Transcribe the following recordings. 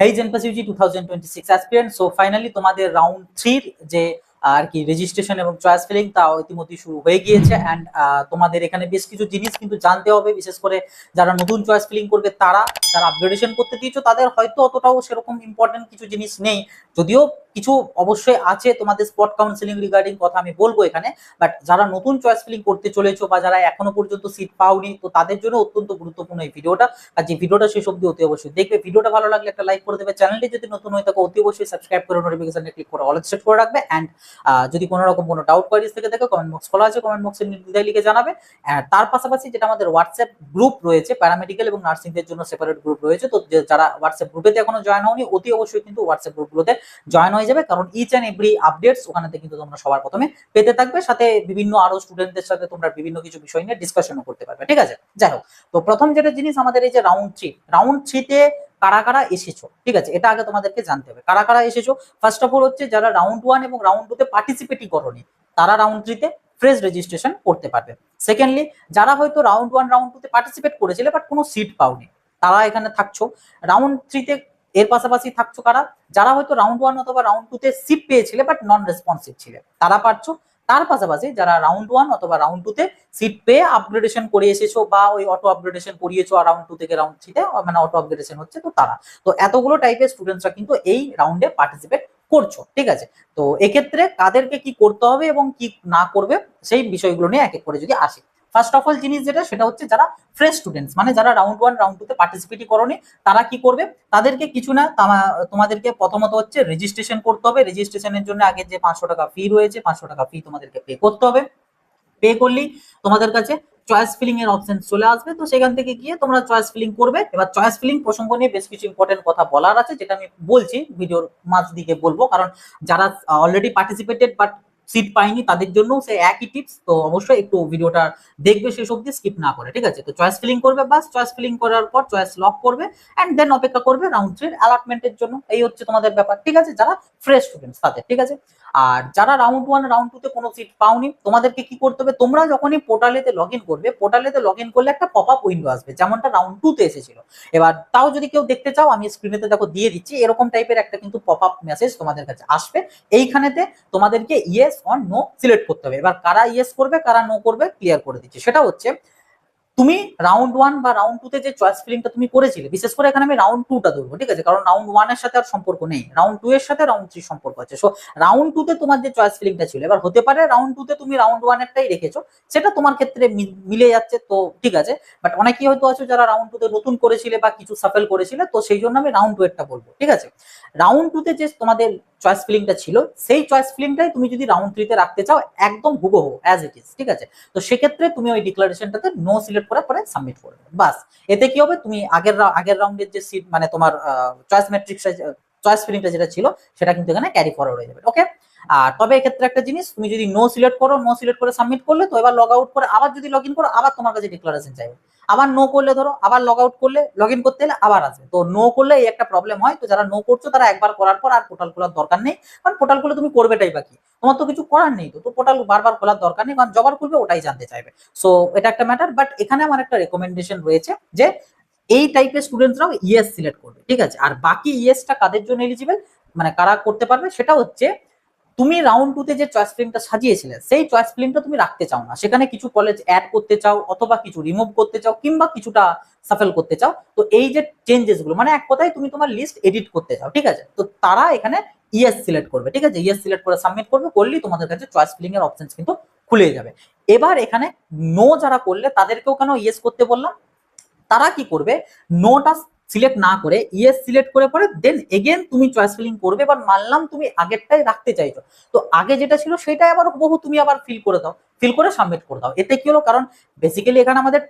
হেই জেনপাস Yuji 2026 aspirant. So finally তোমাদের round 3 যে আর কি রেজিস্ট্রেশন এবং চয়েস ফিলিং তা ইতিমধ্যে শুরু হয়ে গিয়েছে। অ্যান্ড তোমাদের এখানে বেশ কিছু জিনিস কিন্তু জানতে হবে, বিশেষ করে যারা নতুন চয়েস ফিলিং করবে তারা, যারা আপগ্রেডেশন করতে দিয়েছো তাদের হয়তো অতটাও সেরকম ইম্পর্টেন্ট কিছু জিনিস নেই, যদিও কিছু অবশ্যই আছে তোমাদের স্পট কাউন্সিলিং রিগার্ডিং কথা আমি বলবো এখানে। বাট যারা নতুন চয়েস ফিলিং করতে চলেছো বা যারা এখনো পর্যন্ত সিট পাওনি, তো তাদের জন্য অত্যন্ত গুরুত্বপূর্ণ এই ভিডিওটা। আর যে ভিডিওটা শেষ অব্দি অতি অবশ্যই দেখবে। ভিডিওটা ভালো লাগলে একটা লাইক করে দেবে, চ্যানেলটি যদি নতুন হয়ে থাকে অতি অবশ্যই সাবস্ক্রাইব করে নোটিফিকেশনে ক্লিক করে অল সেট করে রাখবে। অ্যান্ড যদি কোনো রকম কোনো ডাউট কোয়ারিজ থেকে থাকে কমেন্ট বক্স খোলা আছে, কমেন্ট বক্সে নির্দ্বিধায় লিখে জানাবে। তার পাশাপাশি যেটা আমাদের হোয়াটসঅ্যাপ গ্রুপ রয়েছে প্যারামেডিক্যাল এবং নার্সিংদের জন্য সেপারেট গ্রুপ রয়েছে, তো যারা হোয়াটসঅ্যাপ গ্রুপেতে এখনো জয়েন হওনি অতি অবশ্যই কিন্তু হোয়াটসঅ্যাপ গ্রুপগুলোতে জয়েন হয়ে যাবে, কারণ ইচ অ্যান্ড এভরি আপডেটস ওখানে কিন্তু তোমরা সবার প্রথমে পেতে থাকবে। সাথে বিভিন্ন আরো স্টুডেন্টদের সাথে তোমরা বিভিন্ন কিছু বিষয় নিয়ে ডিসকাশনও করতে পারবে, ঠিক আছে। যাই হোক, তো প্রথম যেটা জিনিস আমাদের এই যে রাউন্ড থ্রিতে কারা কারা এসেছো, ঠিক আছে, এটা আগে তোমাদেরকে জানতে হবে কারা কারা এসেছো। ফার্স্ট অফ অল হচ্ছে যারা রাউন্ড 1 এবং রাউন্ড 2 তে পার্টিসিপেটই করোনি, তারা রাউন্ড 3 তে ফ্রেশ রেজিস্ট্রেশন করতে পারবে। সেকেন্ডলি, যারা হয়তো রাউন্ড 1 রাউন্ড 2 তে পার্টিসিপেট করেছিলে বাট কোনো সিট পাওনি, তারা এখানে থাকছো। রাউন্ড 3 তে এর পাশাপাশি থাকছো কারা, যারা হয়তো রাউন্ড 1 অথবা রাউন্ড 2 তে সিট পেয়েছিলে বাট নন রেসপন্সিভ ছিলে, তারা পাচ্ছো। তার পাশাপাশি যারা রাউন্ড 1 অথবা রাউন্ড 2 তে সিট পেয়ে আপগ্রেডেশন করে এসেছো বা ওই অটো আপগ্রেডেশন করিয়েছো আর রাউন্ড 2 থেকে রাউন্ড 3 তে মানে অটো আপগ্রেডেশন হচ্ছে, তো তারা, তো এতগুলো টাইপের স্টুডেন্টসরা কিন্তু এই রাউন্ডে পার্টিসিপেট করছো, ঠিক আছে। তো এক্ষেত্রে কাদেরকে কি করতে হবে এবং কি না করবে সেই বিষয়গুলো নিয়ে এক এক করে যদি আসি। ফার্স্ট অফ অল জিনিস যেটা সেটা হচ্ছে যারা ফ্রেশ স্টুডেন্টস, মানে যারা রাউন্ড 1 রাউন্ড 2 তে পার্টিসিপেটই করোনি, তারা কি করবে, তাদেরকে কিছু না তোমাদেরকে প্রথমত হচ্ছে রেজিস্ট্রেশন করতে হবে। রেজিস্ট্রেশনের জন্য আগে যে 500 টাকা ফি রয়েছে, 500 টাকা ফি তোমাদেরকে পে করতে হবে। পে করলেই তোমাদের কাছে চয়েস ফিলিং এর অপশন চলে আসবে, তো সেখান থেকে গিয়ে তোমরা চয়েস ফিলিং করবে। এবার চয়েস ফিলিং প্রসঙ্গ নিয়ে বেশ কিছু ইম্পর্টেন্ট কথা বলার আছে, যেটা আমি বলছি ভিডিওর মাঝ দিকে বলবো, কারণ যারা অলরেডি পার্টিসিপেটেড বাট সিট পাইনি তাদের জন্য সে একই টিপস, তো অবশ্যই একটু ভিডিওটা দেখবে শেষ অবধি স্কিপ না করে, ঠিক আছে। তো চয়েস ফিলিং করবে, বাস চয়েস ফিলিং করার পর চয়েস লক করবে এন্ড দেন অপেক্ষা করবে রাউন্ড 3 অ্যালটমেন্টের জন্য। এই হচ্ছে তোমাদের ব্যাপার, ঠিক আছে, যারা ফ্রেশ স্টুডেন্টস তাদের, ঠিক আছে। আর যারা রাউন্ড 1 রাউন্ড 2 তে কোনো সিট পাওনি, তোমাদেরকে কি করতে হবে, তোমরা যখনই পোর্টালেতে লগ ইন করবে, পোর্টালেতে লগ ইন করলে একটা পপ আপ উইন্ডো আসবে, যেমনটা রাউন্ড 2 তে এসেছিল। এবার তাও যদি কেউ দেখতে চাও, আমি স্ক্রিনেতে দেখো দিয়ে দিচ্ছি, এরকম টাইপের একটা কিন্তু পপ আপ মেসেজ তোমাদের কাছে আসবে। এইখানেতে তোমাদেরকে ইয়েস অর নো সিলেক্ট করতে হবে। এবার কারা ইয়েস করবে কারা নো করবে ক্লিয়ার করে দিচ্ছি। সেটা হচ্ছে তুমি রাউন্ড 1 বা রাউন্ড 2 তে যে চয়েস ফিলিংটা তুমি করেছিলে, বিশেষ করে এখানে আমি রাউন্ড 2 টা ধরবো, ঠিক আছে, কারণ রাউন্ড 1 এর সাথে আর সম্পর্ক নেই, রাউন্ড 2 এর সাথে রাউন্ড 3 সম্পর্ক আছে। সো রাউন্ড 2 তে তোমার যে চয়েস ফিলিংটা ছিল, এবার হতে পারে রাউন্ড 2 তে তুমি রাউন্ড 1 এরটাই রেখেছো, সেটা তোমার ক্ষেত্রে মিলে যাচ্ছে, তো ঠিক আছে। বাট অনেকেই হয়তো আছো যারা রাউন্ড 2 তে নতুন করেছিলে বা কিছু সাফেল করেছিলে, তো সেই জন্য আমি রাউন্ড 2 এরটা বলবো, ঠিক আছে। রাউন্ড 2 তে যে তোমাদের চয়েস ফিলিংটা ছিল, সেই চয়েস ফিলিংটাই তুমি যদি রাউন্ড 3 তে রাখতে চাও একদম হুবহু অ্যাজ ইট ইজ, ঠিক আছে, তো সেক্ষেত্রে তুমি ওই ডিক্লারেশনটাতে নো সিলেক্ট করে পরে সাবমিট করবে, বাস। এতে কি হবে, তুমি আগের রাউন্ডের যে সিট মানে তোমার চয়েস ম্যাট্রিক্স চয়েস ফিলিংটা যেটা ছিল সেটা কিন্তু এখানে ক্যারি ফরওয়ার্ড হয়ে যাবে, ওকে। আর তবে এক্ষেত্রে একটা জিনিস, তুমি যদি নো সিলেক্ট করো, নো সিলেক্ট করে সাবমিট করলে, তো এবার লগ আউট করে আবার যদি লগ ইন করো, আবার তোমার কাছে ডিক্লারেশন চাইবে। আবার নো করলে ধরো আবার লগ আউট করলে লগ ইন করতে হলে আবার আসবে, তো নো করলে এই একটা প্রবলেম হয়। তো যারা নো করছো তারা একবার করার পর আর পোর্টাল খোলার দরকার নেই, কারণ পোর্টাল খুলে তুমি করবেটাই বাকি, তোমার তো কিছু করার নেই, তো পোর্টাল বারবার খোলার দরকার নেই, কারণ জবার খুলবে ওটাই জানতে চাইবে। সো এটা একটা ম্যাটার। বাট এখানে আমার একটা রেকমেন্ডেশন রয়েছে যে এই টাইপের স্টুডেন্টরাও ইয়েস সিলেক্ট করবে, ঠিক আছে। আর বাকি ইয়েসটা কাদের জন্য এলিজিবল, মানে কারা করতে পারবে, সেটা হচ্ছে তুমি রাউন্ড 2 তে যে চয়েস ফিলিংটা সাজিয়েছিলে সেই চয়েস ফিলিংটা তুমি রাখতে চাও না, সেখানে কিছু কলেজ অ্যাড করতে চাও অথবা কিছু রিমুভ করতে চাও কিংবা কিছুটা সাফেল করতে চাও, তো এই যে চেঞ্জেস গুলো, মানে এক কথায় তুমি তোমার লিস্ট এডিট করতে চাও, ঠিক আছে, তো তারা এখানে ইয়েস সিলেক্ট করবে, ঠিক আছে। ইয়েস সিলেক্ট করে সাবমিট করবে, করলেই তোমাদের কাছে চয়েস ফিলিং এর অপশনস কিন্তু খুলে যাবে। এবার এখানে নো যারা করলে তাদেরকেও কেন ইয়েস করতে বললাম, তারা কি করবে, নোটা সিলেক্ট না করে ইয়েস সিলেক্ট করে পরে দেন এগেন তুমি চয়েস ফিলিং করবে। এবার মানলাম তুমি আগেরটাই রাখতে চাইছো, তো আগে যেটা ছিল সেটাই আবার বহু তুমি আবার ফিল করে দাও, ফিল করে সাবমিট করে দাও। এতে কি হলো, কারণ বেসিক্যালি এখানে আমাদের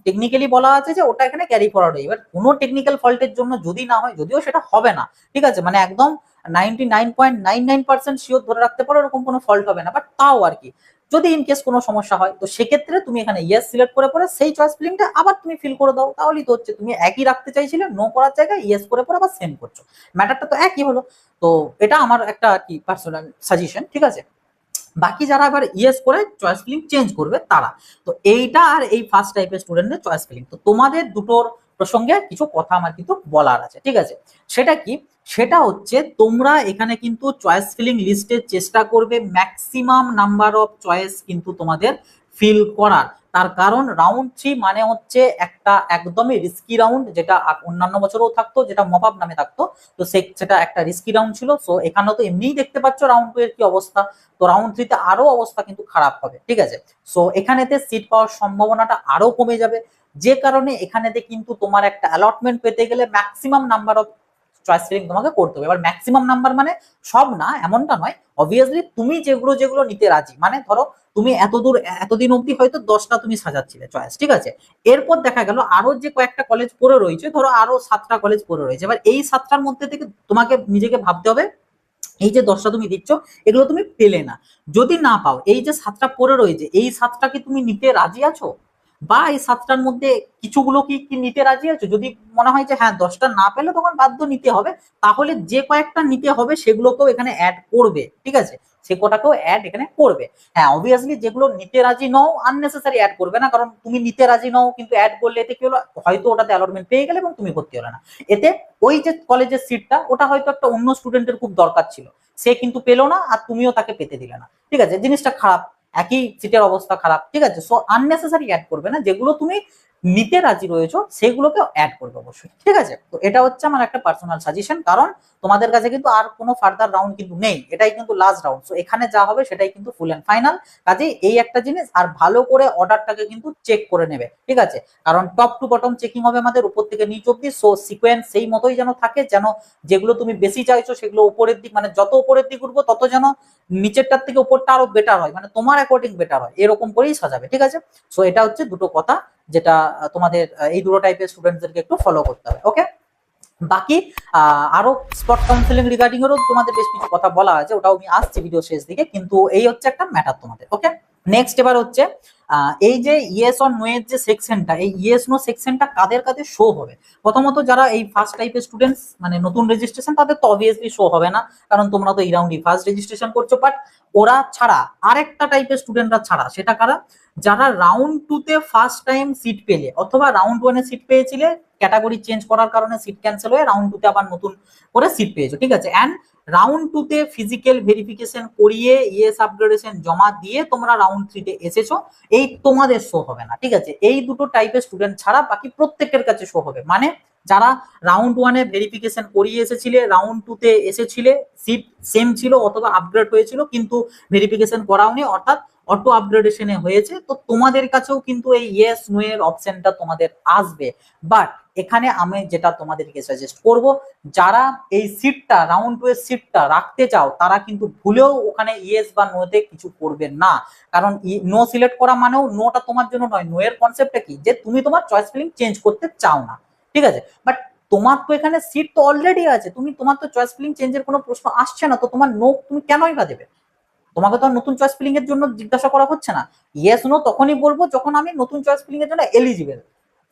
টেকনিক্যালি বলা আছে যে ওটা এখানে ক্যারি ফরওয়ার্ড হয়। এবার কোনো টেকনিক্যাল ফল্টের জন্য যদি না হয়, যদিও সেটা হবে না, ঠিক আছে, মানে একদম 99.99% শিওর ধরে রাখতে পারো এরকম কোনো ফল্ট হবে না, বাট তাও আর কি যদি ইন কেস কোনো সমস্যা হয়, তো সেক্ষেত্রে তুমি এখানে ইয়েস সিলেক্ট করে পরে সেই চয়েস ফিলিংটা আবার তুমি ফিল করে দাও, তাহলেই তো হচ্ছে তুমি একই রাখতে চাইছিলে, নো করার জায়গায় ইয়েস করে পরে আবার সেন্ড করছো, ম্যাটারটা তো একই হলো। তো এটা আমার একটা আর কি পার্সোনাল সাজেশন, ঠিক আছে। বাকি যারা আবার ইয়েস করে চয়েস ফিলিং চেঞ্জ করবে তারা, তো এইটা আর এই ফার্স্ট টাইপের স্টুডেন্টদের চয়েস ফিলিং, তো তোমাদের দুটোর প্রসঙ্গে কিছু কথা আমার কিন্তু বলার আছে, ঠিক আছে? সেটা কি? সেটা হচ্ছে তোমরা এখানে কিন্তু চয়েস ফিলিং লিস্টের চেষ্টা করবে ম্যাক্সিমাম নাম্বার অফ চয়েস কিন্তু তোমাদের ফিল করার। তার কারণ রাউন্ড 3 মানে হচ্ছে একটা একদমই রিস্কি রাউন্ড, যেটা অন্যান্য বছরও থাকতো, যেটা মপ আপ নামে থাকতো। তো সেটা একটা রিস্কি রাউন্ড ছিল। সো এখানেও তো এমনিই দেখতে পাচ্ছ রাউন্ড 2 এর কি অবস্থা। তো রাউন্ড 3 তে আরো অবস্থা কিন্তু খারাপ হবে, ঠিক আছে? সো এখানেতে সিট পাওয়ার সম্ভাবনাটা আরো কমে যাবে, যে কারণে এখানেতে কিন্তু তোমার একটা অ্যালটমেন্ট পেতে গেলে maximum number of choice filling তোমাকে করতে হবে। এবার ম্যাক্সিমাম নাম্বার মানে সব না, এমনটা নয়। অবভিয়াসলি তুমি যেগুলো যেগুলো নিতে রাজি, মানে ধরো তুমি এতদিন অবধি হয়তো 10টা তুমি সাজাচ্ছিলে চয়েস, ঠিক আছে? এরপর দেখা গেল আরো যে কয়েকটা কলেজ পড়ে রয়েছে, ধরো আরো 7টা কলেজ পড়ে রয়েছে। এবার এই 7টার মধ্যে থেকে তোমাকে নিজেকে ভাবতে হবে, এই যে 10টা তুমি দিচ্ছ এগুলো তুমি পেলে না, যদি না পাও এই যে 7টা পড়ে রয়েছে এই 7টাকে তুমি নিতে রাজি আছো, বা এই 7টার মধ্যে কিছুগুলো কি কি নিতে রাজি আছো? যদি মনে হয় যে হ্যাঁ 10টা না পেলে তখন বাধ্য নিতে হবে, তাহলে যে কয়েকটা নিতে হবে সেগুলোকেও এখানে অ্যাড করবে, ঠিক আছে? সে কটাকেও অ্যাড এখানে করবে। হ্যাঁ অবভিয়াসলি যেগুলো নিতে রাজি নও আননেসেসারি অ্যাড করবে না, কারণ তুমি নিতে রাজি নও কিন্তু অ্যাড করলে এতে কি হলো, হয়তো ওটাতে অ্যালটমেন্ট পেয়ে গেলে এবং তুমি ভর্তি হলে না, এতে ওই যে কলেজের সিটটা ওটা হয়তো একটা অন্য স্টুডেন্টের খুব দরকার ছিল, সে কিন্তু পেলো না আর তুমিও তাকে পেতে দিলে না, ঠিক আছে? জিনিসটা খারাপ, একই সিটের অবস্থা খারাপ, ঠিক আছে? সো আননেসেসারি অ্যাড করবে না, যেগুলো তুমি নিতে রাজি রয়েছো সেগুলোকে অ্যাড করবে অবশ্যই, ঠিক আছে? তো এটা হচ্ছে আমার একটা পার্সোনাল সাজেশন, কারণ তোমাদের কাছে কিন্তু আর কোনো ফার্দার রাউন্ড কিন্তু নেই, এটাই কিন্তু লাস্ট রাউন্ড। সো এখানে যা হবে সেটাই কিন্তু ফুল এন্ড ফাইনাল। কাজে এই একটা জিনিস, আর ভালো করে অর্ডারটাকে কিন্তু চেক করে নেবে, ঠিক আছে? কারণ টপ টু বটম চেকিং হবে আমাদের, উপর থেকে নিচ অব্দি। সো সিকোয়েন্স সেই মতোই যেন থাকে, যেন যেগুলো তুমি বেশি চাইছো সেগুলো উপরের দিক, মানে যত উপরের দিক উঠবো তত যেন নিচেরটার থেকে উপরটা আরো বেটার হয়, মানে তোমার অ্যাকর্ডিং বেটার হয়, এরকম করেই সাজাবে, ঠিক আছে? সো এটা হচ্ছে দুটো কথা যেটা তোমাদের এই দুটো টাইপের স্টুডেন্টদেরকে একটু ফলো করতে হবে, ওকে? বাকি আরো স্পট কাউন্সিলিং রিগার্ডিং এরও তোমাদের বেশ কিছু কথা বলা আছে, ওটাও আমি আসছি ভিডিও শেষ দিকে, কিন্তু এই হচ্ছে একটা ম্যাটার তোমাদের, ওকে? নেক্সট এবার হচ্ছে এই যে ইয়েস অর নো এর যে সেকশনটা, এই ইয়েস নো সেকশনটা কাদের কাদের শো হবে? প্রথমত যারা এই ফার্স্ট টাইপের স্টুডেন্টস, মানে নতুন রেজিস্ট্রেশন, তাদের তো অবভিয়াসলি শো হবে না, কারণ তোমরা তো এই রাউন্ডই ফার্স্ট রেজিস্ট্রেশন করছো। বাট ওরা ছাড়া আরেকটা টাইপের স্টুডেন্টরা ছাড়া, সেটা কারা? যারা রাউন্ড 2 তে ফার্স্ট টাইম সিট পেলে, অথবা রাউন্ড 1 এ সিট পেয়েছিলে, ক্যাটাগরি চেঞ্জ করার কারণে সিট ক্যান্সেল হয়ে রাউন্ড 2 তে আবার নতুন করে সিট পেয়েছো, ঠিক আছে? এন্ড রাউন্ড 2 তে ফিজিক্যাল ভেরিফিকেশন করিয়ে ইএস আপগ্রেডেশন জমা দিয়ে তোমরা রাউন্ড 3 তে এসেছো, এই তোমাদের শো হবে না, ঠিক আছে? এই দুটো টাইপের স্টুডেন্ট ছাড়া বাকি প্রত্যেকের কাছে শো হবে। মানে যারা রাউন্ড 1 এ ভেরিফিকেশন করিয়ে এসেছিলে, রাউন্ড 2 তে এসেছিলে, সিট সেম ছিল অথবা আপগ্রেড হয়েছিল কিন্তু ভেরিফিকেশন করাওনি, অর্থাৎ অটো আপগ্রেডেশনে হয়েছে, তো তোমাদের কাছেও কিন্তু এই ইয়েস নো এর অপশনটা তোমাদের আসবে। বাট এখানে আমি যেটা তোমাদেরকে সাজেস্ট করব, যারা এই সিটটা রাউন্ড 2 এর সিটটা রাখতে চাও তারা কিন্তু ভুলেও ওখানে ইয়েস বা নো তে কিছু করবে না, কারণ নো সিলেক্ট করা মানেও নোটা তোমার জন্য নয়। নো এর কনসেপ্টটা কি, যে তুমি তোমার চয়েস ফিলিং চেঞ্জ করতে চাও না, ঠিক আছে? বাট তোমার তো এখানে সিট তো অলরেডি আছে, তোমার তো চয়েস ফিলিং চেঞ্জের কোনো প্রশ্ন আসছে না, তো তোমার নো তুমি কেনই বা দেবে? তোমাকে তো নতুন চয়েস ফিলিং এর জন্য জিজ্ঞাসা করা হচ্ছে না। ইয়েস নো তখনই বলবো যখন আমি নতুন চয়েস ফিলিং এর জন্য এলিজিবল,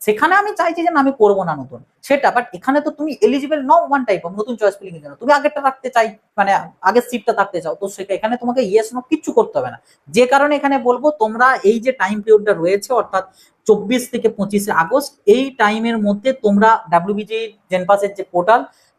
সেখানে আমি চাইছি যে না আমি করবো না নতুন সেটা। বাট এখানে তো তুমি এলিজিবল নও ওয়ান টাইপ অফ নতুন চয়েস ফিলিং এর জন্য, তুমি আগেরটা রাখতে চাই, মানে আগের সিটটা থাকতে চাও, তো সেটা এখানে তোমাকে ইয়েস নো কিচ্ছু করতে হবে না। যে কারণে এখানে বলবো তোমরা এই যে টাইম পিরিয়ডটা রয়েছে, অর্থাৎ 24 থেকে 25 আগস্ট, এই টাইমের মধ্যে তোমরা ডাব্লিউবিজি জেনপাসের যে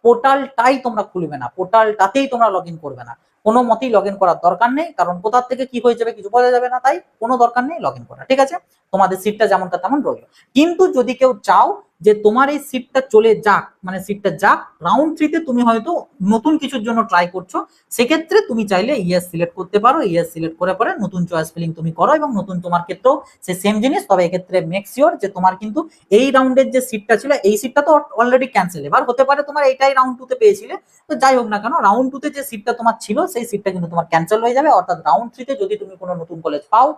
পোর্টালটাই তোমরা খুলবে না, পোর্টালটাতেই তোমরা লগ ইন করবে না, কোনো মতেই লগ ইন করার দরকার নেই, কারণ কোথার থেকে কি হয়ে যাবে কিছু বোঝা যাবে না, তাই কোনো দরকার নেই লগ ইন করা, ঠিক আছে? তোমাদের সিটটা যেমনটা তেমন রইল। কিন্তু যদি কেউ চাও যে তোমার এই সিটটা চলে যাক, মানে সিটটা যাক, রাউন্ড 3 তে তুমি হয়তো নতুন কিছুর জন্য ট্রাই করছো, সেক্ষেত্রে তুমি চাইলে ইয়েস সিলেক্ট করতে পারো। ইয়েস সিলেক্ট করে পরে নতুন চয়েস ফিলিং তুমি করো, এবং নতুন তোমার ক্ষেত্রেও সে সেম জিনিস, তবে এক্ষেত্রে মেক শিওর যে তোমার কিন্তু এই রাউন্ডের যে সিটটা ছিল এই সিটটা তো অলরেডি ক্যান্সেল, এবার হতে পারে তোমার এইটাই রাউন্ড 2 তে পেয়েছিলে, তো যাই হোক না কেন রাউন্ড 2 তে যে সিটটা তোমার ছিল সেই সিটটা কিন্তু তোমার ক্যান্সেল হয়ে যাবে, অর্থাৎ রাউন্ড 3 তে যদি তুমি কোনো নতুন কলেজ পাও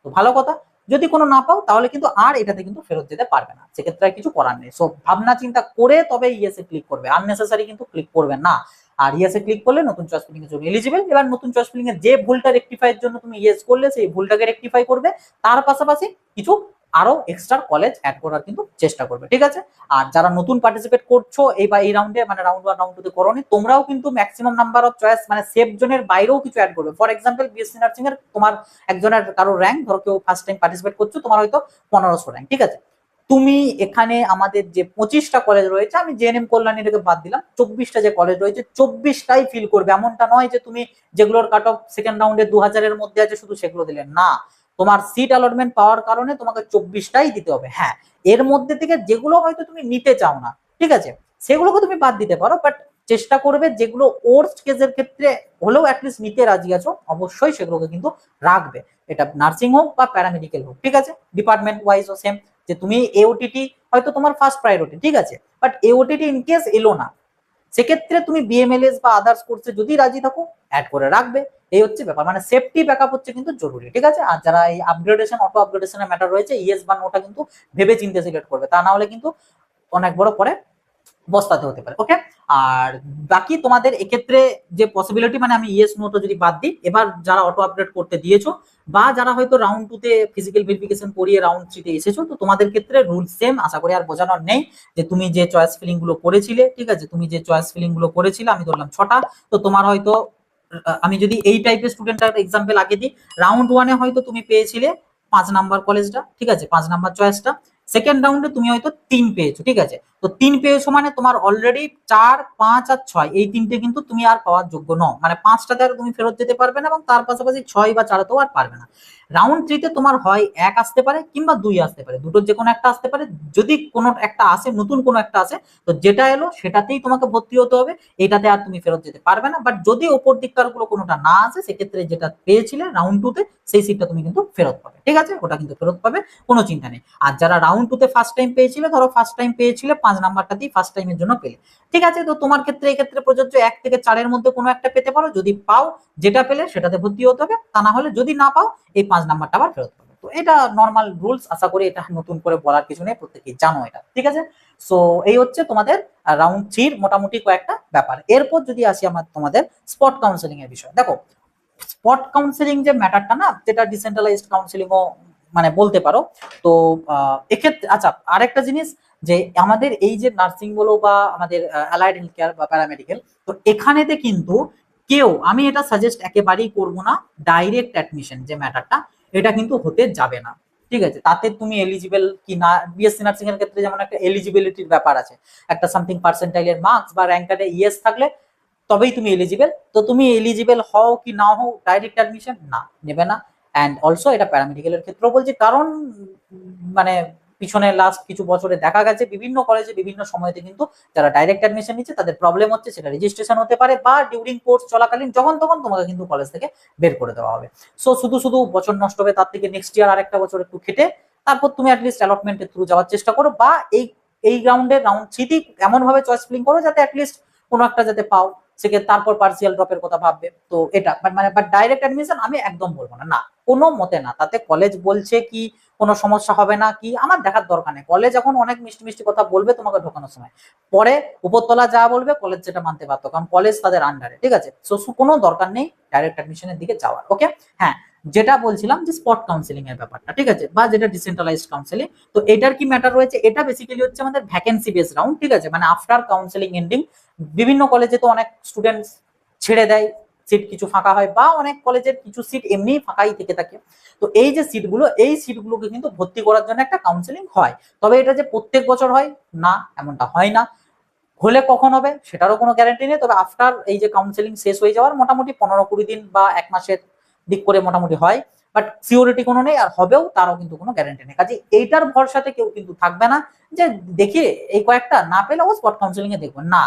তো ভালো কথা, যদি কোনো না পাও তাহলে কিন্তু আর এটাতে কিন্তু ফেরত যেতে পারবে না, সেক্ষেত্রে আর কিছু করার নেই। সো ভাবনা চিন্তা করে তবে ইয়েসে ক্লিক করবে, আননেসেসারি কিন্তু ক্লিক করবে না। আর ইয়েসে ক্লিক করলে নতুন চয়েস ফিলিং এর জন্য এলিজিবল। এবার নতুন চয়েস ফিলিং এর যে ভুলটা রেকটিফাই এর জন্য তুমি ইয়েস করলে সেই ভুলটাকে রেকটিফাই করবে, তার পাশাপাশি কিছু আরো এক্সট্রা কলেজ অ্যাড করার কিন্তু চেষ্টা করবে, ঠিক আছে? আর যারা নতুন পার্টিসিপেট করছো এই রাউন্ডে, মানে রাউন্ড 1 রাউন্ড 2 তে করোনি, তোমরাও কিন্তু ম্যাক্সিমাম নাম্বার অফ চয়েস, মানে সেফ জোনের বাইরেও কিছু অ্যাড করবে। ফর এক্সাম্পল বিএসসি নার্সিং এর তোমার একজনের কারো র্যাঙ্ক, ধরো কেউ ফার্স্ট টাইম পার্টিসিপেট করছো, তোমার হয়তো 1500 র্যাঙ্ক, ঠিক আছে? তুমি এখানে আমাদের যে 25টা কলেজ রয়েছে, আমি জেএনএম কল্যাণীটাকে বাদ দিলাম, 24টা যে কলেজ রয়েছে 24টাই ফিল করবে। এমনটা নয় যে তুমি যেগুলোর কাট অফ সেকেন্ড রাউন্ডে 2000-এর মধ্যে আছে শুধু সেগুলো দিলে না, তোমার সিট অ্যালটমেন্ট পাওয়ার কারণে তোমাকে 24টাই দিতে হবে। হ্যাঁ, এর মধ্যে থেকে যেগুলো হয়তো তুমি নিতে চাও না, ঠিক আছে, সেগুলোকে তুমি বাদ দিতে পারো, বাট চেষ্টা করবে যেগুলো ওর্স্ট কেসের ক্ষেত্রে হলেও অ্যাটলিস্ট নিতে রাজি আছো অবশ্যই সেগুলোকে কিন্তু রাখবে। এটা নার্সিং হোক বা প্যারামেডিক্যাল হোক, ঠিক আছে, ডিপার্টমেন্ট ওয়াইজও সেম, যে তুমি এওটিটি হয়তো তোমার ফার্স্ট প্রায়োরিটি, ঠিক আছে, বাট এওটিটি ইন কেস এলো না, সেক্ষেত্রে তুমি বিএমএলএস বা আদার্স কোর্সে যদি রাজি থাকো অ্যাড করে রাখবে। এই হচ্ছে ব্যাপার, মানে সেফটি ব্যাকআপ হচ্ছে কিন্তু জরুরি, ঠিক আছে। আর যারা এই আপগ্রেডেশন অটো আপগ্রেডেশনের ম্যাটার রয়েছে, ইয়েস বা নোটা কিন্তু ভেবে চিন্তে সিলেক্ট করবে, তা না হলে কিন্তু অনেক বড় পরে বস্তাতে হতে পারে। ওকে, আর বাকি তোমাদের এক্ষেত্রে যে পসিবিলিটি, মানে আমি ইয়েস নো তো যদি বাদ দিই, এবার যারা অটো আপডেট করতে দিয়েছো বা যারা হয়তো রাউন্ড 2 তে ফিজিক্যাল ভেরিফিকেশন করিয়ে রাউন্ড 3 তে এসেছো, তো তোমাদের ক্ষেত্রে রুল সেম, আশা করি আর বোঝানোর নেই। যে তুমি যে চয়েস ফিলিং গুলো করেছিলে, ঠিক আছে, তুমি যে চয়েস ফিলিং গুলো করেছিলে, আমি ধরলাম 6টা, তো তোমার হয়তো আমি যদি এই টাইপের স্টুডেন্টের এক্সাম্পল আগে দিই, রাউন্ড 1-এ হয়তো তুমি পেয়েছিলে 5 নাম্বার কলেজটা, ঠিক আছে, 5 নাম্বার চয়েসটা, সেকেন্ড রাউন্ডে তুমি হয়তো 3 পেয়েছো, ঠিক আছে, তো 3 পেয়েছো মানে তোমার অলরেডি 4, 5 আর 6 এই তিনটে কিন্তু তুমি আর পাওয়ার যোগ্য নও, মানে 5টাতে আর তুমি ফেরত যেতে পারবে না, এবং তার পাশাপাশি 6 বা 4তেও আর পারবে না। রাউন্ড 3-তে তোমার হয় 1 আসতে পারে কিংবা 2 আসতে পারে, দুটোর যে কোনো একটা আসতে পারে। যদি কোনো একটা আসে, নতুন কোনো একটা আসে, তো যেটা এলো সেটাতেই তোমাকে ভর্তি হতে হবে, এটাতে আর তুমি ফেরত যেতে পারবে না। বাট যদি ওপর দিককার গুলো কোনোটা না আসে, সেক্ষেত্রে যেটা পেয়েছিলে রাউন্ড 2-তে, সেই সিটটা তুমি কিন্তু ফেরত পাবে, ঠিক আছে, ওটা কিন্তু ফেরত পাবে, কোনো চিন্তা নেই। আর যারা রাউন্ড 2-তে ফার্স্ট টাইম পেয়েছিলে, ধরো ফার্স্ট টাইম পেয়েছিলে 5 নাম্বারটাতেই ফার্স্ট টাইমের জন্য পেলে, ঠিক আছে, তো তোমার ক্ষেত্রে এই ক্ষেত্রে প্রযোজ্য 1 থেকে 4-এর মধ্যে কোনো একটা পেতে পারো, যদি পাও যেটা পেলে সেটাতে ভর্তি হতে হবে, তা না হলে যদি না পাও এই 5 নাম্বারটা আবার ফেরত পাবে। তো এটা নর্মাল রুলস, আশা করি এটা নতুন করে বলার কিছু নেই, প্রত্যেকেই জানো এটা, ঠিক আছে। সো এই হচ্ছে তোমাদের রাউন্ড 3-র মোটামুটি কয়েকটা ব্যাপার। এরপর যদি আসি আমার তোমাদের স্পট কাউন্সেলিং এর বিষয়, দেখো স্পট কাউন্সেলিং যে ম্যাটারটা না, যেটা ডিসেন্ট্রালাইজড কাউন্সেলিংও মানে বলতে পারো। তো এক্ষেত্রে আচ্ছা আরেকটা জিনিস, যে আমাদের এই যে নার্সিং বলো বা আমাদের অ্যালাইড হেলথ কেয়ার বা প্যারামেডিক্যাল, তো এখানেতে কিন্তু কেউ, আমি এটা সাজেস্ট একেবারেই করব না, ডাইরেক্ট অ্যাডমিশন যে ম্যাটারটা, এটা কিন্তু হতে যাবে না, ঠিক আছে। তাতে তুমি এলিজিবল কি না, বিএসসি নার্সিং এর ক্ষেত্রে যেমন একটা এলিজিবিলিটির ব্যাপার আছে, একটা সামথিং পার্সেন্টাইলের মার্কস বা র্যাঙ্কারে ইয়েস থাকলে তবেই তুমি এলিজিবল, তো তুমি এলিজিবল হও কি না হও, ডাইরেক্ট অ্যাডমিশন না, নেবে না। অ্যান্ড অলসো এটা প্যারামেডিক্যালের ক্ষেত্রেও বলছি, কারণ মানে পিছনে লাস্ট কিছু বছরে দেখা গেছে বিভিন্ন কলেজে বিভিন্ন সময়তে কিন্তু যারা ডাইরেক্ট অ্যাডমিশন নিচ্ছে তাদের প্রবলেম হচ্ছে, সেটা রেজিস্ট্রেশন হতে পারে বা ডিউরিং কোর্স চলাকালীন যখন তখন তোমাকে কিন্তু কলেজ থেকে বের করে দেওয়া হবে। সো শুধু শুধু বছর নষ্ট হবে, তার থেকে নেক্সট ইয়ার আরেকটা বছর একটু খেটে তারপর তুমি অ্যাটলিস্ট অ্যালটমেন্টের থ্রু যাওয়ার চেষ্টা করো, বা এই রাউন্ডের রাউন্ড 3 এমন ভাবে চয়েস ফিলিং করো যাতে অ্যাটলিস্ট কোনো একটা যাতে পাও, সেক্ষেত্রে তারপর পার্সিয়াল ড্রপের কথা ভাববে। তো এটা মানে বাট ডাইরেক্ট অ্যাডমিশন আমি একদম বলবো না, না কোনো মতে না। তাতে কলেজ বলছে কি কোনো সমস্যা হবে না কি, আমার দেখার দরকার নেই। কলেজ এখন অনেক মিষ্টি মিষ্টি কথা বলবে তোমাকে ঢোকানোর সময়, পরে উপরতলা যা বলবে কলেজ যেটা মানতে পারতো, কারণ কলেজ তাদের আন্ডারে, ঠিক আছে। সো কোনো দরকার নেই ডাইরেক্ট অ্যাডমিশনের দিকে যাওয়ার। ওকে, হ্যাঁ, যেটা বলছিলাম যে স্পট কাউন্সেলিং এর ব্যাপারটা, ঠিক আছে, বা যেটা ডিসেন্ট্রালাইজড কাউন্সেলিং, তো এটার কি ম্যাটার রয়েছে, এটা বেসিক্যালি হচ্ছে আমাদের ভ্যাকেন্সি বেস রাউন্ড, ঠিক আছে, মানে আফটার কাউন্সেলিং এন্ডিং বিভিন্ন কলেজে তো অনেক স্টুডেন্টস ছেড়ে দেয়, সিট কিছু ফাঁকা হয়, বা অনেক কলেজের কিছু সিট এমনি ফাঁকাই থেকে থাকে। তো এই যে সিটগুলো, এই সিটগুলোকে কিন্তু ভর্তি করার জন্য একটা কাউন্সেলিং হয়। তবে এটা যে প্রত্যেক বছর হয় না, এমনটা হয় না। হলে কখন হবে সেটারও কোনো গ্যারান্টি নেই, তবে আফটার এই যে কাউন্সেলিং শেষ হয়ে যাওয়ার মোটামুটি 15-20 দিন বা 1 মাসের দিক করে মোটামুটি হয়, বাট সিওরিটি কোনো নেই, আর হবেও তারও কিন্তু কোনো গ্যারান্টি নেই। কাজে এইটার ভরসাতে কেউ কিন্তু থাকবে না যে দেখি এই কয়েকটা না পেলে ও স্পট কাউন্সেলিং এ দেখবো না,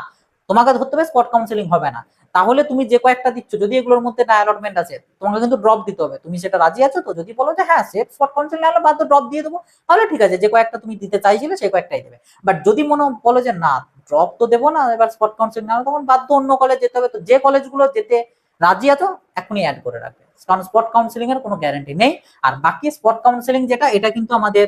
তোমাকে ধরতে হবে স্পট কাউন্সেলিং হবে না। তাহলে তুমি যে কয়েকটা দিচ্ছ, যদি এগুলোর মধ্যে না অ্যালটমেন্ট আছে, তোমাকে কিন্তু ড্রপ দিতে হবে। তুমি সেটা রাজি আছো তো? যদি বলো যে হ্যাঁ সেফ স্পট কাউন্সেলিং হলে বাধ্য ড্রপ দিয়ে দেবো, তাহলে ঠিক আছে, যে কয়েকটা তুমি দিতে চাইছিলে সেই কয়েকটাই দেবে। বাট যদি মনে বলো যে না ড্রপ তো দেবো না, এবার স্পট কাউন্সেলিং না, তখন বাধ্য অন্য কলেজ যেতে হবে। তো যে কলেজগুলো যেতে রাজি আছো এখনই অ্যাড করে রাখবে, কারণ স্পট কাউন্সেলিং এর কোনো গ্যারান্টি নেই। আর বাকি স্পট কাউন্সেলিং যেটা, এটা কিন্তু আমাদের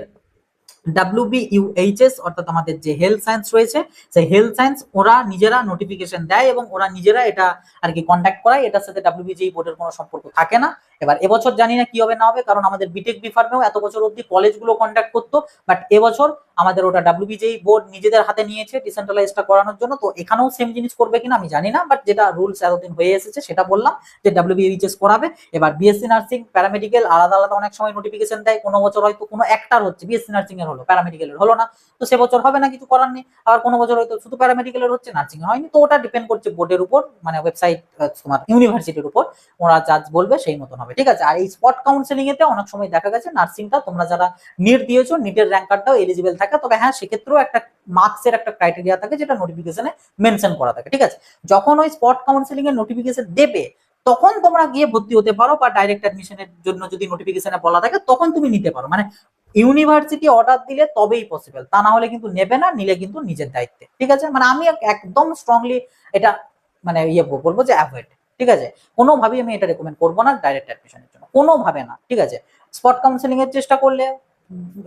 WBUHS অর্থাৎ আমাদের যে হেলথ সায়েন্স রয়েছে, সেই হেলথ সায়েন্স ওরা নিজেরা নোটিফিকেশন দেয় এবং ওরা নিজেরা এটা আর কি কন্ট্যাক্ট করায়, এটার সাথে WBJEE বোর্ডের কোনো সম্পর্ক থাকে না। এবার এবছর জানি না কি হবে না হবে, কারণ আমাদের বিটেক বি ফার্মেও এত বছর অবধি কলেজগুলো কন্ট্যাক্ট করতো, বাট এবছর আমাদের ওটা WBJEE বোর্ড নিজেদের হাতে নিয়েছে ডিসেন্ট্রালাইজটা করানোর জন্য। তো এখানেও সেম জিনিস করবে কিনা আমি জানি না, বাট যেটা রুলস এতদিন হয়ে এসেছে সেটা বললাম, যে WBHS করাবে। এবার বিএসসি নার্সিং প্যারামেডিক্যাল আলাদা আলাদা অনেক সময় নোটিফিকেশন দেয়, কোনো বছর হয়তো কোনো একটার হচ্ছে বিএসসি নার্সিং এর হলো হলো, প্যারামেডিক্যালের হলো না, তো সে বছর হবে না, কিছু করার নেই। আবার কোনো বছর হয়তো শুধু প্যারামেডিক্যালের হচ্ছে, নার্সিং হয়নি, তো ওটা ডিপেন্ড করছে বোর্ডের উপর, মানে ওয়েবসাইট, তোমার ইউনিভার্সিটির উপর, ওরা জাজ বলবে সেই মতন হবে, ঠিক আছে। আর এই স্পট কাউন্সেলিং এতে অনেক সময় দেখা গেছে নার্সিংটা তোমরা যারা নিট দিয়েছো, নিটের র্যাঙ্ক কার্ডটাও এলিজিবল থাকে, তবে হ্যাঁ সেক্ষেত্রেও একটা মার্কসের একটা ক্রাইটেরিয়া থাকে যেটা নোটিফিকেশনে মেনশন করা থাকে, ঠিক আছে। যখন ওই স্পট কাউন্সেলিং এর নোটিফিকেশন দেবে তখন তোমরা গিয়ে ভর্তি হতে পারো, বা ডাইরেক্ট অ্যাডমিশনের জন্য যদি নোটিফিকেশনে বলা থাকে তখন তুমি নিতে পারো, মানে ইউনিভার্সিটি অর্ডার দিলে তবেই পসিবল, তা না হলে কিন্তু নেবে না, নিলে কিন্তু নিজের দায়িত্বে, ঠিক আছে। মানে আমি একদম স্ট্রংলি এটা মানে বলবো যে অ্যাভয়েড, ঠিক আছে। কোনোভাবেই আমি এটা রেকমেন্ড করবো না ডাইরেক্ট অ্যাডমিশনের জন্য, কোনোভাবে না, ঠিক আছে। স্পট কাউন্সেলিং এর চেষ্টা করলে,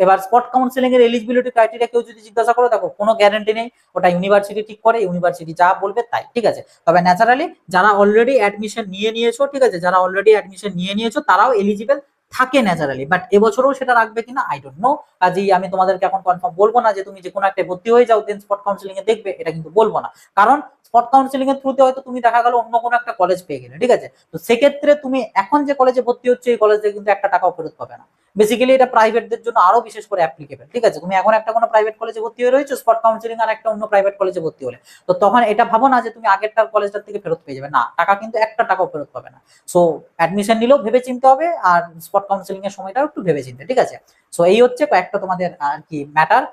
এবার স্পট কাউন্সেলিং এর এলিজিবিলিটি ক্রাইটেরিয়া কেউ যদি জিজ্ঞাসা করে, দেখো কোনো গ্যারান্টি নেই, ওটা ইউনিভার্সিটি ঠিক করে, ইউনিভার্সিটি যা বলবে তাই, ঠিক আছে। তবে ন্যাচারালি যারা অলরেডি অ্যাডমিশন নিয়ে নিয়েছো, ঠিক আছে, যারা অলরেডি অ্যাডমিশন নিয়ে নিয়েছো তারাও এলিজিবল থাকে ন্যাচারালি, বাট এবছরও সেটা রাখবে কিনা আই ডোন্ট নো। কাজেই আমি তোমাদেরকে এখন কনফার্ম বলবো না যে তুমি যে কোনো একটা ভর্তি হয়ে যাও দেন স্পট কাউন্সেলিং এ দেখবে, এটা কিন্তু বলবো না। কারণ স্পট কাউন্সেলিং এর থ্রুতে হয়তো তুমি দেখা গেল অন্য কোনো একটা কলেজ পেয়ে গেলে, ঠিক আছে, তো সেক্ষেত্রে তুমি এখন যে কলেজে ভর্তি হচ্ছে এই কলেজে কিন্তু একটা টাকাও ফেরত পাবে না। বেসিক্যালি এটা প্রাইভেটদের জন্য আরো বিশেষ করে অ্যাপ্লিকেবল, ঠিক আছে। তুমি এখন একটা কোনো প্রাইভেট কলেজে ভর্তি হয়ে রয়েছো, স্পট কাউন্সেলিং আর একটা অন্য প্রাইভেট কলেজে ভর্তি হলে, তো তখন এটা ভাবো না যে তুমি আগেরটার কলেজটার থেকে ফেরত পেয়ে যাবে, না, টাকা কিন্তু একটা টাকাও ফেরত পাবে না। সো অ্যাডমিশন নিলেও ভেবে চিনতে হবে, আর স্পট কাউন্সেলিং এর সময়টাও একটু ভেবে চিনতে, ঠিক আছে। সো এই হচ্ছে কয়েকটা তোমাদের আর কি ম্যাটার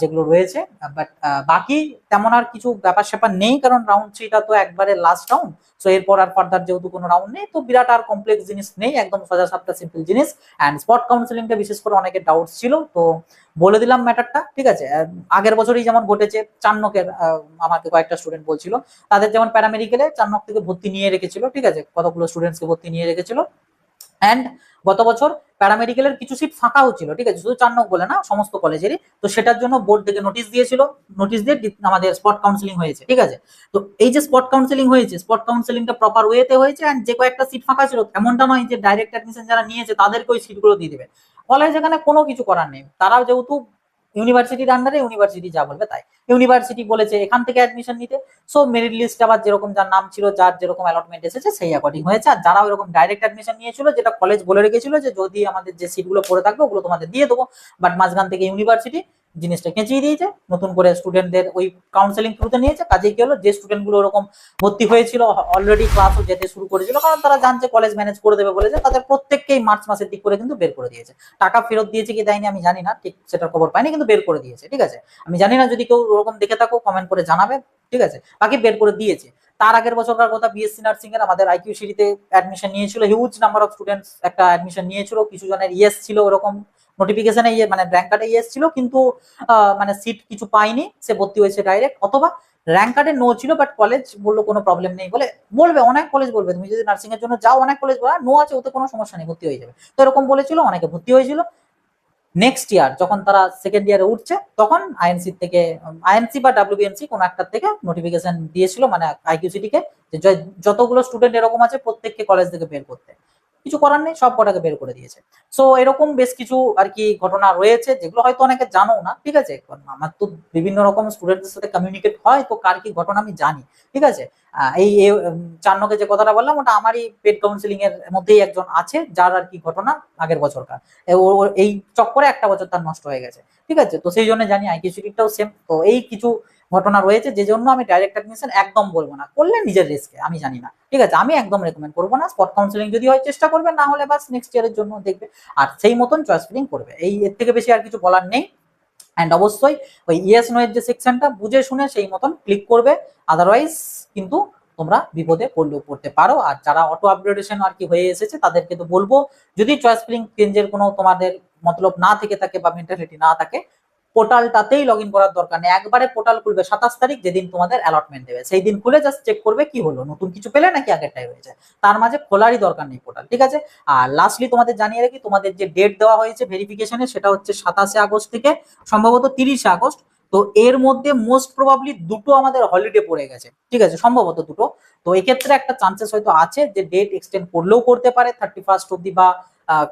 যেগুলো রয়েছে, বাট বাকি তেমন আর কিছু ব্যাপার স্যাপার নেই, কারণ রাউন্ড থ্রিটা তো একবারে লাস্ট রাউন্ড। সো এরপর আর ফার্দার যেহেতু কোনো রাউন্ড নেই, তো বিরাট আর কমপ্লেক্স জিনিস নেই, একদম সোজা সাপটা সিম্পল জিনিস। অ্যান্ড স্পট কাউন্সেলিংটা বিশেষ করে অনেকের ডাউট ছিল, তো বলে দিলাম ম্যাটারটা, ঠিক আছে। আগের বছরই যেমন ঘটেছে চান্নকের, আমাকে কয়েকটা স্টুডেন্ট বলছিল তাদের যেমন প্যারামেডিকেলে চান্নক থেকে ভর্তি নিয়ে রেখেছিল, ঠিক আছে, কতগুলো স্টুডেন্টসকে ভর্তি নিয়ে রেখেছিল। অ্যান্ড গত বছর প্যারামেডিক্যালের কিছু সিট ফাঁকা হচ্ছিল, ঠিক আছে, শুধু চান্নক বলে না, সমস্ত কলেজেরই, তো সেটার জন্য বোর্ড থেকে নোটিশ দিয়েছিল, নোটিশ দিয়ে আমাদের স্পট কাউন্সেলিং হয়েছে, ঠিক আছে। তো এই যে স্পট কাউন্সেলিং হয়েছে, স্পট কাউন্সেলিংটা প্রপার ওয়েতে হয়েছে, অ্যান্ড যে কয়েকটা সিট ফাঁকা ছিল এমনটা নয় যে ডাইরেক্ট অ্যাডমিশন যারা নিয়েছে তাদেরকে ওই সিটগুলো দিয়ে দেবে। কলেজ এখানে কোনো কিছু করার নেই, তারাও যেহেতু ইউনিভার্সিটির আন্ডারে, ইউনিভার্সিটি যা বলবে তাই। ইউনিভার্সিটি বলেছে এখান থেকে অ্যাডমিশন নিতে, সো মেরিট লিস্ট আবার যেরকম যার নাম ছিল, যার যেরকম অ্যালটমেন্ট এসেছে সেই অ্যাকর্ডিং হয়েছে। আর যারা ওইরকম ডাইরেক্ট অ্যাডমিশন নিয়েছিল, যেটা কলেজ বলে রেখেছিল যে যদি আমাদের যে সিটগুলো পড়ে থাকবে ওগুলো তোমাদের দিয়ে দেবো, বাট মাঝখান থেকে ইউনিভার্সিটি জিনিসটা কেঁচিয়ে দিয়েছে, নতুন করে স্টুডেন্টদের ওই কাউন্সেলিং থ্রুতে নিয়েছে। কাজেই কি হলো, যে স্টুডেন্টগুলো ওরকম ভর্তি হয়েছিল, অলরেডি ক্লাসও যেতে শুরু করেছিল, কারণ তারা জানছে কলেজ ম্যানেজ করে দেবে বলেছে, তাদের প্রত্যেককেই মার্চ মাসের দিক করে কিন্তু বের করে দিয়েছে। টাকা ফেরত দিয়েছে কি দেয়নি আমি জানি না, ঠিক সেটার খবর পাইনি, কিন্তু বের করে দিয়েছে, ঠিক আছে। আমি জানি না, যদি কেউ ওরকম দেখে থাকো কমেন্ট করে জানাবে, ঠিক আছে, বাকি বের করে দিয়েছে। তার আগের বছরকার কথা, বিএসসি নার্সিং এর আমাদের আইকিউ সিটিতে অ্যাডমিশন নিয়েছিল, হিউজ নাম্বার অফ স্টুডেন্টস একটা অ্যাডমিশন নিয়েছিল, কিছু জনের ইয়েস ছিল ওরকম নোটিফিকেশনে, ইয়ে মানে র্যাঙ্ক কার্ডে ইয়েস ছিল, কিন্তু মানে সিট কিছু পাইনি, সে ভর্তি হয়েছে ডাইরেক্ট, অথবা র্যাঙ্ক কার্ডে নো ছিল বাট কলেজ বললো কোনো প্রবলেম নেই বলে, বলবে অনেক কলেজ বলবে, তুমি যদি নার্সিং এর জন্য যাও অনেক কলেজ বলে নো আছে, ওতে কোনো সমস্যা নেই, ভর্তি হয়ে যাবে, তো এরকম বলেছিল, অনেকে ভর্তি হয়েছিল। নেক্সট ইয়ার যখন তারা সেকেন্ড ইয়ারে উঠছে, তখন আইএনসি থেকে, আইএনসি বা ডাব্লিউবিএনসি কোনো একটা থেকে নোটিফিকেশন দিয়েছিল, মানে আইকিউসিটিকে, যে যতগুলো স্টুডেন্ট এরকম আছে প্রত্যেককে কলেজ থেকে বের করতে, কিছু করার নেই, সব কটাকে বের করে দিয়েছে। সো এরকম বেশ কিছু আর কি ঘটনা রয়েছে, যেগুলো হয়তো অনেকে জানো না, ঠিক আছে, আমার তো বিভিন্ন রকম স্টুডেন্টদের সাথে কমিউনিকেট হয়, তো কার কি ঘটনা আমি জানি, ঠিক আছে। এই চান্নকে যে কথাটা বললাম, ওটা আমারই পেড কাউন্সিলিং এর মধ্যেই একজন আছে, যার আর কি ঘটনা আগের বছরকার, এই চক্করে একটা বছর তার নষ্ট হয়ে গেছে, ঠিক আছে। তো সেই জন্য জানি আইকিউসিটিটাও সেম, তো এই কিছু ঘটনা রয়েছে, যে জন্য আমি ডাইরেক্ট অ্যাডমিশন একদম বলবো না, করলে নিজের রিস্কে, আমি জানি না, ঠিক আছে, আমি একদম রেকমেন্ড করবো না। স্পট কাউন্সিলিং যদি হয় চেষ্টা করবে, না হলে বাস নেক্সট ইয়ারের জন্য দেখবে, আর সেই মতন চয়েস ফিলিং করবে, এই এর থেকে বেশি আর কিছু বলার নেই। অ্যান্ড অবশ্যই ওই ইয়েস নো এর যে সেকশনটা বুঝে শুনে সেই মতন ক্লিক করবে, আদারওয়াইজ কিন্তু তোমরা বিপদে পড়লেও পড়তে পারো। আর যারা অটো আপগ্রেডেশন আর কি হয়ে এসেছে তাদেরকে তো বলবো, যদি চয়েস ফিলিং চেঞ্জের কোনো তোমাদের মতলব না থেকে থাকে বা মেন্টালিটি না থাকে, পোর্টালটাতেই লগ ইন করার দরকার নেই, একবারে পোর্টাল খুলবে 27 তারিখ, যেদিন তোমাদের অ্যালটমেন্ট দেবে সেই দিন খুলে জাস্ট চেক করবে কি হলো, নতুন কিছু পেলে নাকি আগেরটাই হয়েছে, তার মাঝে খোলারই দরকার নেই পোর্টাল, ঠিক আছে। আর লাস্টলি তোমাদের জানিয়ে রাখি, তোমাদের যে ডেট দেওয়া হয়েছে ভেরিফিকেশনে, সেটা হচ্ছে 27 আগস্ট থেকে সম্ভবত 30 আগস্ট। তো এর মধ্যে মোস্ট প্রবাবলি দুটো আমাদের হলিডে পড়ে গেছে, ঠিক আছে, সম্ভবত দুটো। তো এক্ষেত্রে একটা চান্সেস হয়তো আছে যে ডেট এক্সটেন্ড করলেও করতে পারে 31 অব্দি, বা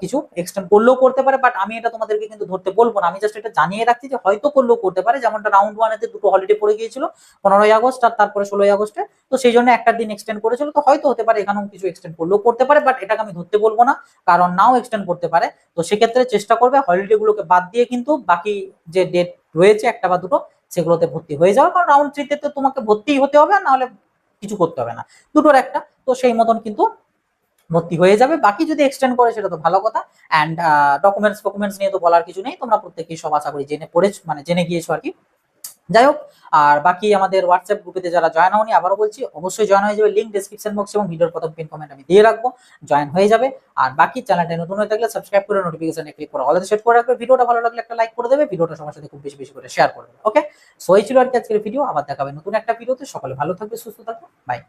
কিছু এক্সটেন্ড করলেও করতে পারে, বাট আমি এটা তোমাদেরকে কিন্তু ধরতে বলবো না, আমি জাস্ট এটা জানিয়ে রাখছি যে হয়তো করলেও করতে পারে। যেমনটা রাউন্ড 1-এতে দুটো হলিডে পড়ে গিয়েছিল, 15ই আগস্ট আর তারপরে 16ই আগস্টে, তো সেই জন্য একটা দিন এক্সটেন্ড করেছিল, তো হয়তো হতে পারে এখানেও কিছু এক্সটেন্ড করলেও করতে পারে, বাট এটাকে আমি ধরতে বলবো না, কারণ নাও এক্সটেন্ড করতে পারে। তো সেক্ষেত্রে চেষ্টা করবে হলিডে গুলোকে বাদ দিয়ে কিন্তু বাকি যে ডেট রয়েছে একটা বা দুটো, সেগুলোতে ভর্তি হয়ে যাওয়া, কারণ রাউন্ড 3-তে তো তোমাকে ভর্তিই হতে হবে, আর নাহলে কিছু করতে হবে না, দুটোর একটা। তো সেই মতন কিন্তু ভর্তি হয়ে যাবে। বাকি যদি এক্সটেন্ড করে সেটা তো ভালো কথা। অ্যান্ড ডকুমেন্টস নিয়ে তো বলার কিছু নেই, তোমরা প্রত্যেকেই সব আশা করি জেনে পড়েছো, মানে জেনে গিয়েছো আর কি। যাই হোক, আর বাকি আমাদের হোয়াটসঅ্যাপ গ্রুপেতে যারা জয়েন হওনি, আবারও বলছি অবশ্যই জয়েন হয়ে যাবে, লিঙ্ক ডেসক্রিপশন বক্স এবং ভিডিওর প্রথম পিন কমেন্ট আমি দিয়ে রাখবো, জয়েন হয়ে যাবে। আর বাকি চ্যানেলটা নতুন হয়ে থাকলে সাবস্ক্রাইব করে নোটিফিকেশনে ক্লিক করে অলরেডি সেট করে রাখবে, ভিডিওটা ভালো লাগলে একটা লাইক করে দেবে, ভিডিওটা সবার সাথে খুব বেশি বেশি করে শেয়ার করে দেবে। ওকে, সো এই ছিল আর কি আজকের ভিডিও, আবার দেখাবে নতুন একটা ভিডিওতে। সকলে ভালো থাকবে, সুস্থ থাকবে, বাই।